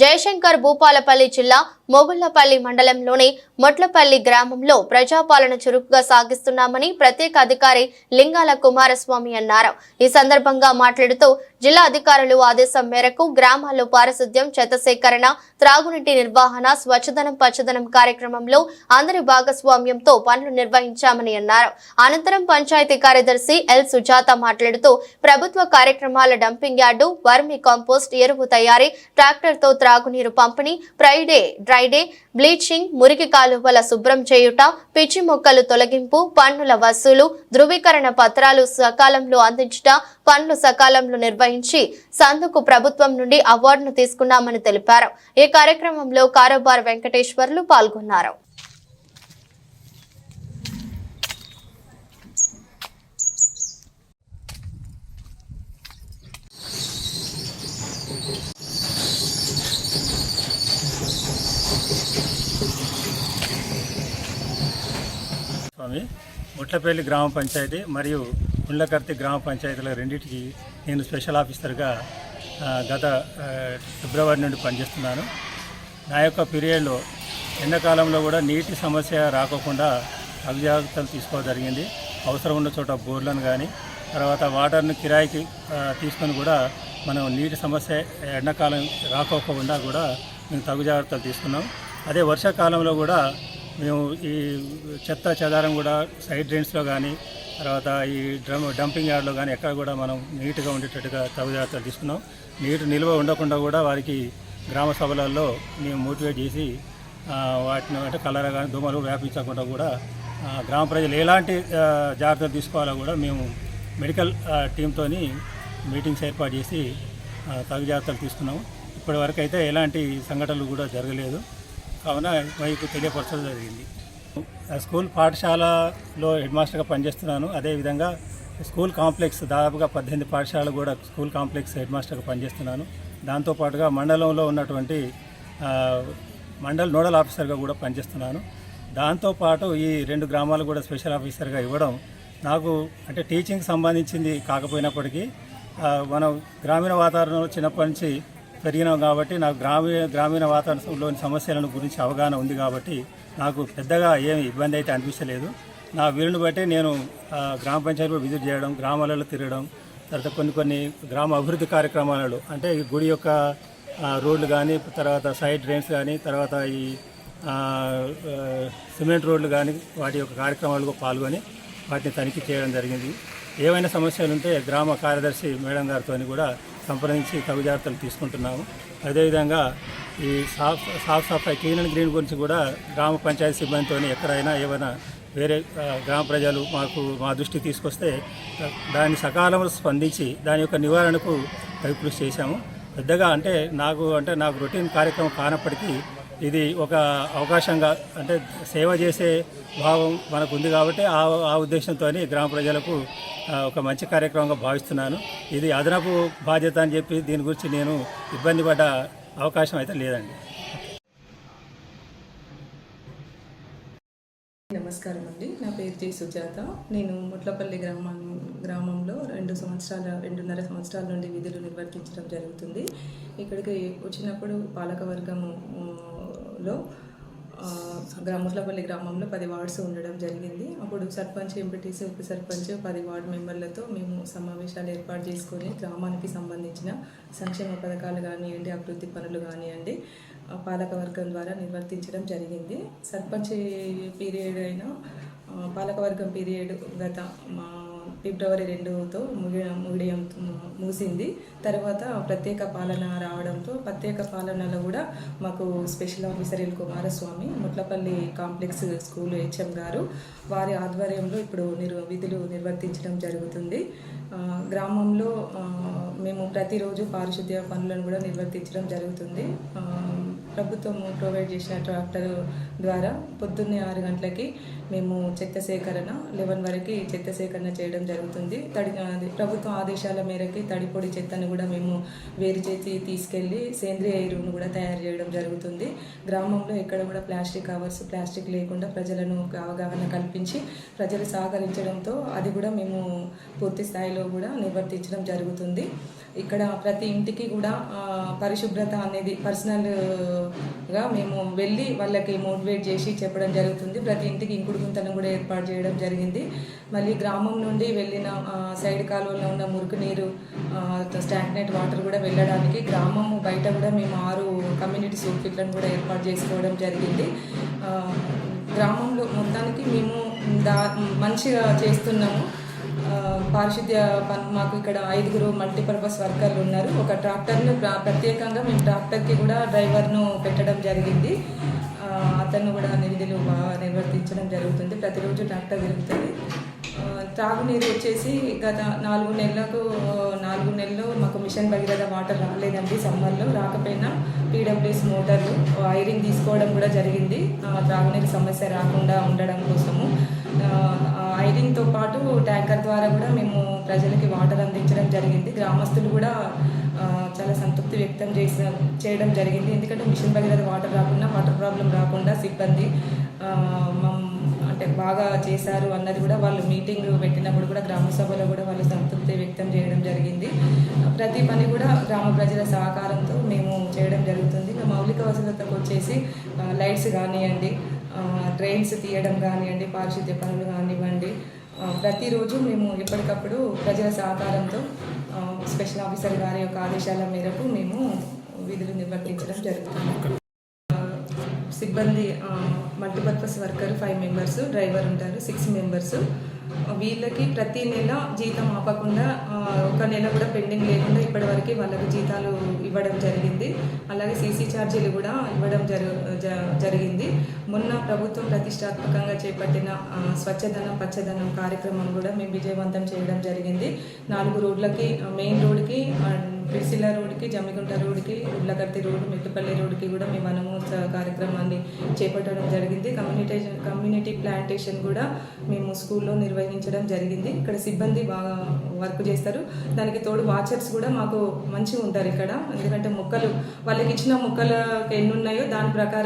జయశంకర్ భూపాలపల్లి జిల్లా మొగుళ్లపల్లి మండలంలోని మొట్లపల్లి గ్రామంలో ప్రజాపాలన చురుకుగా సాగిస్తున్నామని ప్రత్యేక అధికారి లింగాల కుమారస్వామి అన్నారు. ఈ సందర్భంగా మాట్లాడుతూ జిల్లా అధికారులు ఆదేశం మేరకు గ్రామాల్లో పారిశుద్ధ్యం, చెత్త సేకరణ, త్రాగునీటి నిర్వహణ, స్వచ్ఛదనం పచ్చదనం కార్యక్రమంలో అందరి భాగస్వామ్యంతో పనులు నిర్వహించామని అన్నారు. అనంతరం పంచాయతీ కార్యదర్శి ఎల్ సుజాత మాట్లాడుతూ ప్రభుత్వ కార్యక్రమాల డంపింగ్ యార్డు, వర్మి కాంపోస్ట్, ఎరువు తయారీ, ట్రాక్టర్తో త్రాగునీరు పంపిణీ, డ్రైడే, బ్లీచింగ్, మురికి కాలువల శుభ్రం చేయుట, పిచ్చి మొక్కలు తొలగింపు, పన్నుల వసూలు, ధృవీకరణ పత్రాలు సకాలంలో అందించుట, పనులు సకాలంలో నిర్వహించి సందుకు ప్రభుత్వం నుండి అవార్డును తీసుకున్నామని తెలిపారు. ఈ కార్యక్రమంలో కారోబార్ వెంకటేశ్వర్లు పాల్గొన్నారు. ముట్లపల్లి గ్రామ పంచాయతీ మరియు ఉండ్లకర్తి గ్రామ పంచాయతీల రెండింటికి నేను స్పెషల్ ఆఫీసర్గా గత ఫిబ్రవరి నుండి పనిచేస్తున్నాను. నా యొక్క పీరియడ్లో ఎండాకాలంలో కూడా నీటి సమస్య రాకోకుండా తగు జాగ్రత్తలు తీసుకోవడం జరిగింది. అవసరం ఉన్న చోట బోర్లను కానీ తర్వాత వాటర్ను కిరాయికి తీసుకొని కూడా మనం నీటి సమస్య ఎండాకాలం రాకోకుండా కూడా మేము తగు జాగ్రత్తలు తీసుకున్నాం. అదే వర్షాకాలంలో కూడా మేము ఈ చెత్త చెదారం కూడా సైడ్ డ్రైన్స్లో కానీ తర్వాత ఈ డంపింగ్ యార్డ్లో కానీ ఎక్కడ కూడా మనం నీట్గా ఉండేటట్టుగా తగు జాగ్రత్తలు తీసుకున్నాం. నీరు నిల్వ ఉండకుండా కూడా వారికి గ్రామ సభలలో మేము మోటివేట్ చేసి వాటిని అంటే కలరా కానీ దోమలు వ్యాపించకుండా కూడా గ్రామ ప్రజలు ఎలాంటి జాగ్రత్తలు తీసుకోవాలో కూడా మేము మెడికల్ టీంతో మీటింగ్స్ ఏర్పాటు చేసి తగు జాగ్రత్తలు తీసుకున్నాము. ఇప్పటి వరకు అయితే ఎలాంటి సంఘటనలు కూడా జరగలేదు. కావున మీకు తెలియపరచడం జరిగింది. స్కూల్ పాఠశాలలో హెడ్ మాస్టర్గా పనిచేస్తున్నాను. అదేవిధంగా స్కూల్ కాంప్లెక్స్ దాదాపుగా 18 పాఠశాలలు కూడా స్కూల్ కాంప్లెక్స్ హెడ్ మాస్టర్గా పనిచేస్తున్నాను. దాంతోపాటుగా మండలంలో ఉన్నటువంటి మండల్ నోడల్ ఆఫీసర్గా కూడా పనిచేస్తున్నాను. దాంతోపాటు ఈ 2 గ్రామాలు కూడా స్పెషల్ ఆఫీసర్గా ఇవ్వడం నాకు అంటే టీచింగ్ సంబంధించింది కాకపోయినప్పటికీ మనం గ్రామీణ వాతావరణంలో చిన్నప్పటి నుంచి పెరిగినాం కాబట్టి నాకు గ్రామీణ వాతావరణంలోని సమస్యల గురించి అవగాహన ఉంది కాబట్టి నాకు పెద్దగా ఏమి ఇబ్బంది అయితే అనిపించలేదు. నా వీలుని బట్టి నేను గ్రామ పంచాయతీలో విజిట్ చేయడం, గ్రామాలలో తిరగడం, తర్వాత కొన్ని గ్రామ అభివృద్ధి కార్యక్రమాలలో అంటే ఈ గుడి యొక్క రోడ్లు కానీ తర్వాత సైడ్ డ్రైన్స్ కానీ తర్వాత ఈ సిమెంట్ రోడ్లు కానీ వాటి యొక్క కార్యక్రమాలకు పాల్గొని వాటిని తనిఖీ చేయడం జరిగింది. ఏవైనా సమస్యలు ఉంటే గ్రామ కార్యదర్శి మేడం గారితో కూడా సంప్రదించి తగు జాగ్రత్తలు తీసుకుంటున్నాము. అదేవిధంగా ఈ సాఫ్ సఫాయి క్లీన్ అండ్ గ్రీన్ గురించి కూడా గ్రామ పంచాయతీ సిబ్బందితో ఎక్కడైనా ఏమైనా వేరే గ్రామ ప్రజలు మా దృష్టికి తీసుకొస్తే దాన్ని సకాలంలో స్పందించి దాని యొక్క నివారణకు కృషి చేశాము. పెద్దగా నాకు రొటీన్ కార్యక్రమం కానప్పటికీ ఇది ఒక అవకాశంగా అంటే సేవ చేసే భావం మనకు ఉంది కాబట్టి ఆ ఉద్దేశంతో గ్రామ ప్రజలకు ఒక మంచి కార్యక్రమంగా భావిస్తున్నాను. ఇది అదనపు బాధ్యత అని చెప్పి దీని గురించి నేను ఇబ్బంది పడ్డ అవకాశం అయితే లేదండి. నమస్కారం అండి. నా పేరు జై సుజాత. నేను ముట్లపల్లి గ్రామంలో 2.5 సంవత్సరాల నుండి విధులు నిర్వర్తించడం జరుగుతుంది. ఇక్కడికి వచ్చినప్పుడు పాలకవర్గంలో ముట్లపల్లి గ్రామంలో 10 వార్డ్స్ ఉండడం జరిగింది. అప్పుడు సర్పంచ్, ఎంపీటీసీ, ఉప సర్పంచ్, 10 వార్డు మెంబర్లతో మేము సమావేశాలు ఏర్పాటు చేసుకొని గ్రామానికి సంబంధించిన సంక్షేమ పథకాలు కానివ్వండి, అభివృద్ధి పనులు కానివ్వండి పాలకవర్గం ద్వారా నిర్వర్తించడం జరిగింది. సర్పంచ్ పీరియడ్ అయినా పాలకవర్గం పీరియడ్ గత ఫిబ్రవరి 2తో ముగిసింది. తర్వాత ప్రత్యేక పాలన రావడంతో ప్రత్యేక పాలనలో కూడా మాకు special officer L Kumaraswamy Mutlapalli complex school HM garu వారి ఆధ్వర్యంలో ఇప్పుడు విధులు నిర్వర్తించడం జరుగుతుంది. గ్రామంలో మేము ప్రతిరోజు పారిశుద్ధ్య పనులను కూడా నిర్వర్తించడం జరుగుతుంది. ప్రభుత్వం ప్రొవైడ్ చేసిన ట్రాక్టర్ ద్వారా పొద్దున్నే 6 గంటలకి మేము చెత్త సేకరణ 11 వరకు చెత్త సేకరణ చేయడం జరుగుతుంది. ప్రభుత్వం ఆదేశాల మేరకి తడిపొడి చెత్తను కూడా మేము వేరు చేసి తీసుకెళ్ళి సేంద్రియ ఎరువును కూడా తయారు చేయడం జరుగుతుంది. గ్రామంలో ఎక్కడ కూడా ప్లాస్టిక్ కవర్స్ ప్లాస్టిక్ లేకుండా ప్రజలను అవగాహన కల్పించి ప్రజలు సహకరించడంతో అది కూడా మేము పూర్తి స్థాయిలో కూడా నిర్వర్తించడం జరుగుతుంది. ఇక్కడ ప్రతి ఇంటికి కూడా పరిశుభ్రత అనేది పర్సనల్గా మేము వెళ్ళి వాళ్ళకి మోటివేట్ చేసి చెప్పడం జరుగుతుంది. ప్రతి ఇంటికి ఇంకుడు గుంతను కూడా ఏర్పాటు చేయడం జరిగింది. మళ్ళీ గ్రామం నుండి వెళ్ళిన సైడ్ కాలువలో ఉన్న మురికి నీరు స్టాగ్నెట్ వాటర్ కూడా వెళ్ళడానికి గ్రామం బయట కూడా మేము 6 కమ్యూనిటీ సోప్ ఫిట్లను కూడా ఏర్పాటు చేసుకోవడం జరిగింది. గ్రామంలో మొత్తానికి మేము మంచిగా చేస్తున్నాము. పారిశుద్ధ్య మాకు ఇక్కడ 5 మల్టీపర్పస్ వర్కర్లు ఉన్నారు. ఒక ట్రాక్టర్ను ప్రత్యేకంగా మేము ట్రాక్టర్కి కూడా డ్రైవర్ను పెట్టడం జరిగింది. అతను కూడా విధులు బాగా నిర్వర్తించడం జరుగుతుంది. ప్రతిరోజు ట్రాక్టర్ తిరుగుతుంది. త్రాగునీరు వచ్చేసి గత 4 నెలలు మాకు మిషన్ భగీరథ వాటర్ రాలేదండి. సమ్మర్లో రాకపోయినా పీడబ్ల్యూఎస్ మోటార్లు ఐరింగ్ తీసుకోవడం కూడా జరిగింది త్రాగునీరు సమస్య రాకుండా ఉండడం కోసము. ఐరింగ్తో పాటు ట్యాంకర్ ద్వారా కూడా మేము ప్రజలకి వాటర్ అందించడం జరిగింది. గ్రామస్తులు కూడా చాలా సంతృప్తి వ్యక్తం చేయడం జరిగింది. ఎందుకంటే మిషన్ భగీరథ వాటర్ ప్రాబ్లం రాకుండా సిబ్బంది అంటే బాగా చేశారు అన్నది కూడా వాళ్ళు మీటింగ్ పెట్టినప్పుడు కూడా గ్రామ సభలో కూడా వాళ్ళు సంతృప్తి వ్యక్తం చేయడం జరిగింది. ప్రతి పని కూడా గ్రామ ప్రజల సహకారంతో మేము చేయడం జరుగుతుంది. మౌలిక వసతులకు వచ్చేసి లైట్స్ కానివ్వండి, డ్రైన్స్ తీయడం కానివ్వండి, పారిశుద్ధ్య పనులు కానివ్వండి, ప్రతిరోజు మేము ఎప్పటికప్పుడు ప్రజల సహకారంతో స్పెషల్ ఆఫీసర్ గారి యొక్క ఆదేశాల మేరకు మేము విధులు నిర్వర్తించడం జరుగుతుంది. సిబ్బంది మల్టీపర్పస్ వర్కర్ 5 మెంబర్స్, డ్రైవర్ ఉంటారు 6 మెంబర్స్. వీళ్ళకి ప్రతి నెల జీతం ఆపకుండా 1 నెల కూడా పెండింగ్ లేకుండా ఇప్పటివరకు వాళ్ళకి జీతాలు ఇవ్వడం జరిగింది. అలాగే సీసీ ఛార్జీలు కూడా ఇవ్వడం జరిగింది. మొన్న ప్రభుత్వం ప్రతిష్టాత్మకంగా చేపట్టిన స్వచ్ఛధనం పచ్చదనం కార్యక్రమం కూడా మేము విజయవంతం చేయడం జరిగింది. 4 రోడ్లకి, మెయిన్ రోడ్కి, పిరిసిల్ల రోడ్కి, జమ్మిగుంట రోడ్కి, ఉర్లగర్తి రోడ్డు, మెట్టుపల్లి రోడ్డుకి కూడా మేము వనమోత్సవ కార్యక్రమాన్ని చేపట్టడం జరిగింది. కమ్యూనిటీ ప్లాంటేషన్ కూడా మేము స్కూల్లో నిర్వహించడం జరిగింది. ఇక్కడ సిబ్బంది బాగా వర్క్ చేస్తారు. దానికి తోడు వాచర్స్ కూడా మాకు మంచిగా ఉంటారు ఇక్కడ. ఎందుకంటే వాళ్ళకి ఇచ్చిన మొక్కలు ఎన్ని ఉన్నాయో దాని ప్రకారం